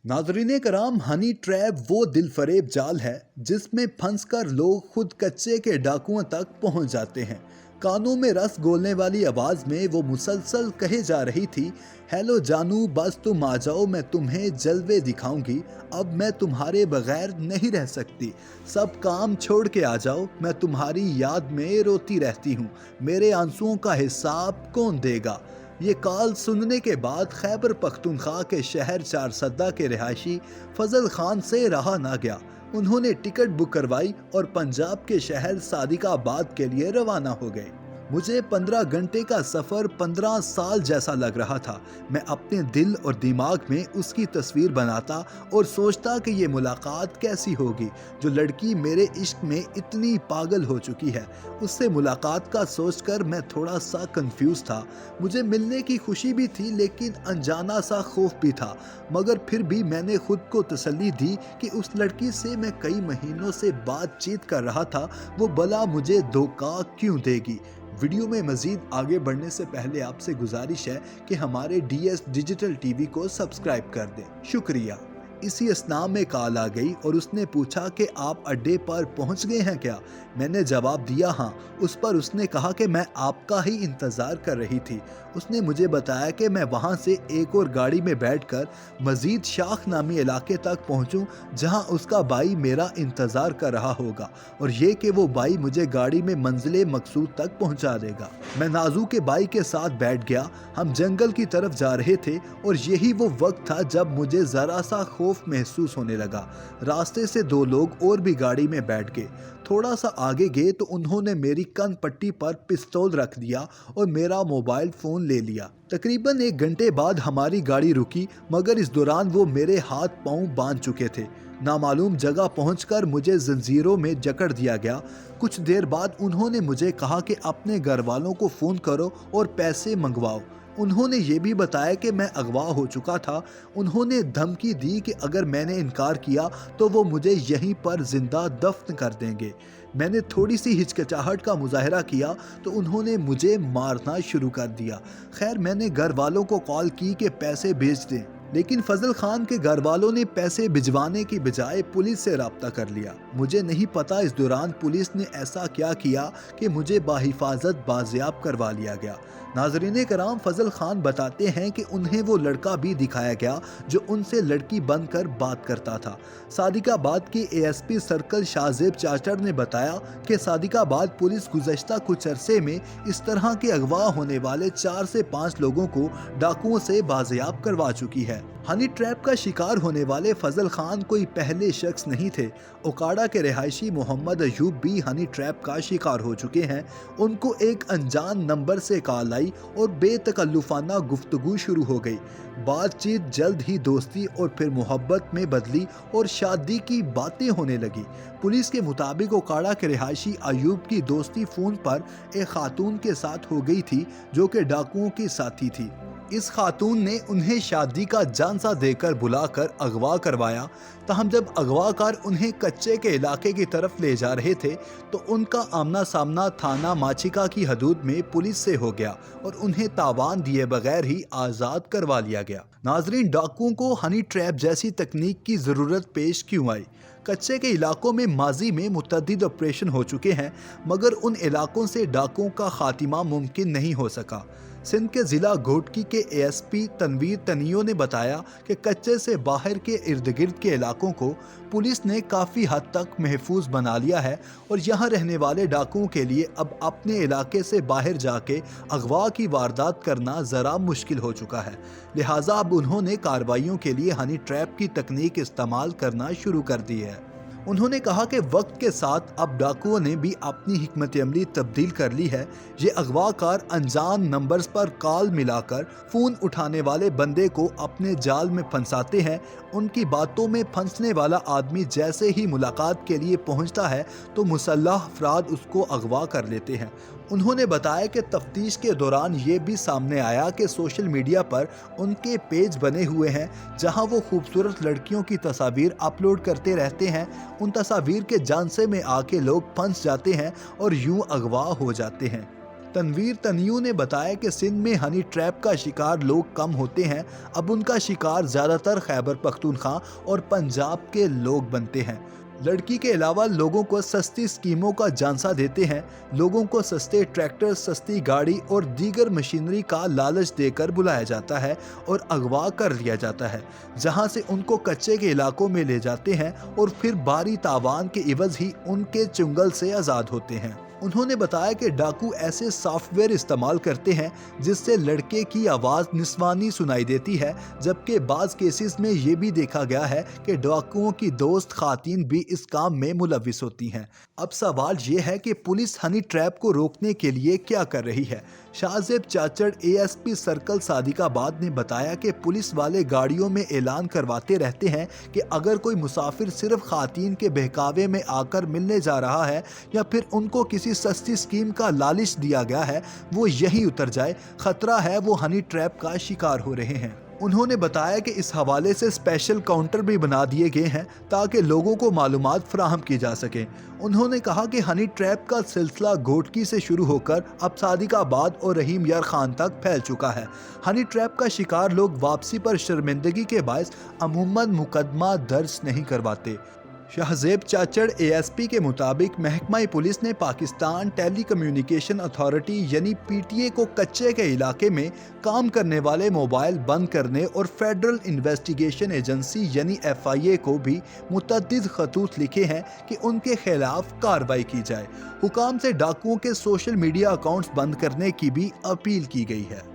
नाज़रीन कराम, honey trap वो दिल फरेब जाल है जिसमें फंस कर लोग खुद कच्चे के डाकुओं तक पहुंच जाते हैं। कानों में रस घोलने वाली आवाज में वो मुसलसल कहे जा रही थी, हेलो जानू, बस तुम आ जाओ, मैं तुम्हें जलवे दिखाऊंगी, अब मैं तुम्हारे बगैर नहीं रह सकती, सब काम छोड़ के आ जाओ, मैं तुम्हारी याद में रोती रहती हूँ, मेरे आंसुओं का हिसाब कौन देगा। ये कॉल सुनने के बाद खैबर पख्तूनख्वा के शहर चारसद्दा के रिहायशी फजल खान से रहा ना गया। उन्होंने टिकट बुक करवाई और पंजाब के शहर सादिकाबाद के लिए रवाना हो गए। मुझे 15 घंटे का सफ़र 15 साल जैसा लग रहा था। मैं अपने दिल और दिमाग में उसकी तस्वीर बनाता और सोचता कि ये मुलाकात कैसी होगी, जो लड़की मेरे इश्क में इतनी पागल हो चुकी है। उससे मुलाकात का सोचकर मैं थोड़ा सा कंफ्यूज था। मुझे मिलने की खुशी भी थी लेकिन अनजाना सा खौफ भी था, मगर फिर भी मैंने खुद को तसल्ली दी कि उस लड़की से मैं कई महीनों से बातचीत कर रहा था, वो भला मुझे धोखा क्यों देगी। वीडियो में मज़ीद आगे बढ़ने से पहले आपसे गुजारिश है कि हमारे DS डिजिटल टीवी को सब्सक्राइब कर दें, शुक्रिया। इसी असना में कॉल आ गई और उसने पूछा कि आप अड्डे पर पहुंच गए हैं क्या। मैंने जवाब दिया हाँ। उस पर उसने कहा कि मैं आपका ही इंतज़ार कर रही थी। उसने मुझे बताया कि मैं वहां से एक और गाड़ी में बैठकर मजीद शाख नामी इलाके तक पहुंचूं, जहां उसका भाई मेरा इंतज़ार कर रहा होगा, और ये कि वो भाई मुझे गाड़ी में मंजिले मकसूद तक पहुंचा देगा। मैं नाजू के भाई के साथ बैठ गया। हम जंगल की तरफ जा रहे थे और यही वो वक्त था जब मुझे ज़रा सा खौफ महसूस होने लगा। रास्ते से 2 लोग और भी गाड़ी में बैठ गए। थोड़ा सा आगे गए तो उन्होंने मेरी कन पट्टी पर पिस्तौल रख दिया और मेरा मोबाइल फ़ोन ले लिया। तकरीबन 1 घंटे बाद हमारी गाड़ी रुकी, मगर इस दौरान वो मेरे हाथ पांव बांध चुके थे। नामालूम जगह पहुंचकर मुझे जंजीरों में जकड़ दिया गया। कुछ देर बाद उन्होंने मुझे कहा कि अपने घर वालों को फ़ोन करो और पैसे मंगवाओ। उन्होंने ये भी बताया कि मैं अगवा हो चुका था। उन्होंने धमकी दी कि अगर मैंने इनकार किया तो वो मुझे यहीं पर जिंदा दफन कर देंगे। मैंने थोड़ी सी हिचकिचाहट का मुजाहरा किया तो उन्होंने मुझे मारना शुरू कर दिया। खैर, मैंने घर वालों को कॉल की कि पैसे भेज दें, लेकिन फजल खान के घर वालों ने पैसे भिजवाने की बजाय पुलिस से राब्ता कर लिया। मुझे नहीं पता इस दौरान पुलिस ने ऐसा क्या किया कि मुझे बाहिफाजत बाजियाब करवा लिया गया। नाजरीन कराम, फजल खान बताते हैं कि उन्हें वो लड़का भी दिखाया गया जो उनसे लड़की बनकर बात करता था। सादिकाबाद के ASP सर्कल शाहजेब चाचड़ ने बताया कि सादिकाबाद पुलिस गुज़श्ता कुछ अरसे में इस तरह के अगवा होने वाले 4 से 5 लोगों को डाकुओं से बाजियाब करवा चुकी है। हनी ट्रैप का शिकार होने वाले फजल खान कोई पहले शख्स नहीं थे। ओकाड़ा के रिहायशी मोहम्मद अयूब भी हनी ट्रैप का शिकार हो चुके हैं। उनको एक अनजान नंबर से कॉल आई और बेतकल्लुफाना गुफ्तगू शुरू हो गई। बातचीत जल्द ही दोस्ती और फिर मोहब्बत में बदली और शादी की बातें होने लगी। पुलिस के मुताबिक ओकाड़ा के रिहायशी अयूब की दोस्ती फ़ोन पर एक खातून के साथ हो गई थी जो कि डाकुओं की साथी थी। इस खातून ने उन्हें शादी का झांसा देकर बुलाकर अगवा करवाया। तहम जब अगवाकार उन्हें कच्चे के इलाके की तरफ ले जा रहे थे तो उनका आमना सामना थाना माचिका की हदूद में पुलिस से हो गया और उन्हें तावान दिए बगैर ही आज़ाद करवा लिया गया। नाजरीन, डाकुओं को हनी ट्रैप जैसी तकनीक की ज़रूरत पेश क्यों आई? कच्चे के इलाकों में माजी में मुतअद्दिद ऑपरेशन हो चुके हैं, मगर उन इलाकों से डाकुओं का खात्मा मुमकिन नहीं हो सका। सिंध के ज़िला घोटकी के ASP तनवीर तनियो ने बताया कि कच्चे से बाहर के इर्द गिर्द के इलाकों को पुलिस ने काफ़ी हद तक महफूज बना लिया है और यहाँ रहने वाले डाकुओं के लिए अब अपने इलाके से बाहर जाके अगवा की वारदात करना ज़रा मुश्किल हो चुका है। लिहाजा अब उन्होंने कार्रवाइयों के लिए हनी ट्रैप की तकनीक इस्तेमाल करना शुरू कर दी है। उन्होंने कहा कि वक्त के साथ अब डाकुओं ने भी अपनी हिकमत अमली तब्दील कर ली है। ये अगवाकार अनजान नंबर्स पर कॉल मिलाकर फ़ोन उठाने वाले बंदे को अपने जाल में फंसाते हैं। उनकी बातों में फंसने वाला आदमी जैसे ही मुलाकात के लिए पहुंचता है तो मुसल्लह अफराद उसको अगवा कर लेते हैं। उन्होंने बताया कि तफ्तीश के दौरान ये भी सामने आया कि सोशल मीडिया पर उनके पेज बने हुए हैं जहां वो खूबसूरत लड़कियों की तस्वीर अपलोड करते रहते हैं। उन तस्वीर के झांसे में आके लोग फंस जाते हैं और यूं अगवा हो जाते हैं। तनवीर तनियू ने बताया कि सिंध में हनी ट्रैप का शिकार लोग कम होते हैं। अब उनका शिकार ज़्यादातर खैबर पख्तूनख्वा और पंजाब के लोग बनते हैं। लड़की के अलावा लोगों को सस्ती स्कीमों का झांसा देते हैं। लोगों को सस्ते ट्रैक्टर, सस्ती गाड़ी और दीगर मशीनरी का लालच देकर बुलाया जाता है और अगवा कर लिया जाता है, जहां से उनको कच्चे के इलाकों में ले जाते हैं और फिर भारी तावान के इवज ही उनके चुंगल से आज़ाद होते हैं। उन्होंने बताया कि डाकू ऐसे सॉफ्टवेयर इस्तेमाल करते हैं जिससे लड़के की आवाज़ निस्वानी सुनाई देती है, जबकि बाज़ केसेस में ये भी देखा गया है कि डाकुओं की दोस्त खातून भी इस काम में मुलविस होती हैं। अब सवाल ये है कि पुलिस हनी ट्रैप को रोकने के लिए क्या कर रही है। शाहजेब चाचड़ ASP सर्कल सादिकाबाद ने बताया कि पुलिस वाले गाड़ियों में ऐलान करवाते रहते हैं कि अगर कोई मुसाफिर सिर्फ खातून के बहकावे में आकर मिलने जा रहा है या फिर उनको किसी सस्ती स्कीम का लालच दिया गया है, वो यहीं उतर जाए, खतरा है वो हनी ट्रैप का शिकार हो रहे हैं। उन्होंने बताया कि इस हवाले से स्पेशल काउंटर भी बना दिए गए हैं ताकि लोगों को मालूमात फराहम की जा सके। उन्होंने कहा कि हनी ट्रैप का सिलसिला घोटकी से शुरू होकर अब सादिकाबाद और रहीम यार खान तक फैल चुका है। हनी ट्रैप का शिकार लोग वापसी पर शर्मिंदगी के बायस अमूमन मुकदमा दर्ज नहीं करवाते। शाहजेब चाचड़ ASP के मुताबिक महकमा पुलिस ने पाकिस्तान टेली कम्युनिकेशन अथॉरिटी यानी PTA को कच्चे के इलाके में काम करने वाले मोबाइल बंद करने और फेडरल इन्वेस्टिगेशन एजेंसी यानी FIA को भी मुतअद्दिद खतूत लिखे हैं कि उनके खिलाफ कार्रवाई की जाए। हुकाम से डाकुओं के सोशल मीडिया अकाउंट्स बंद करने की भी अपील की गई है।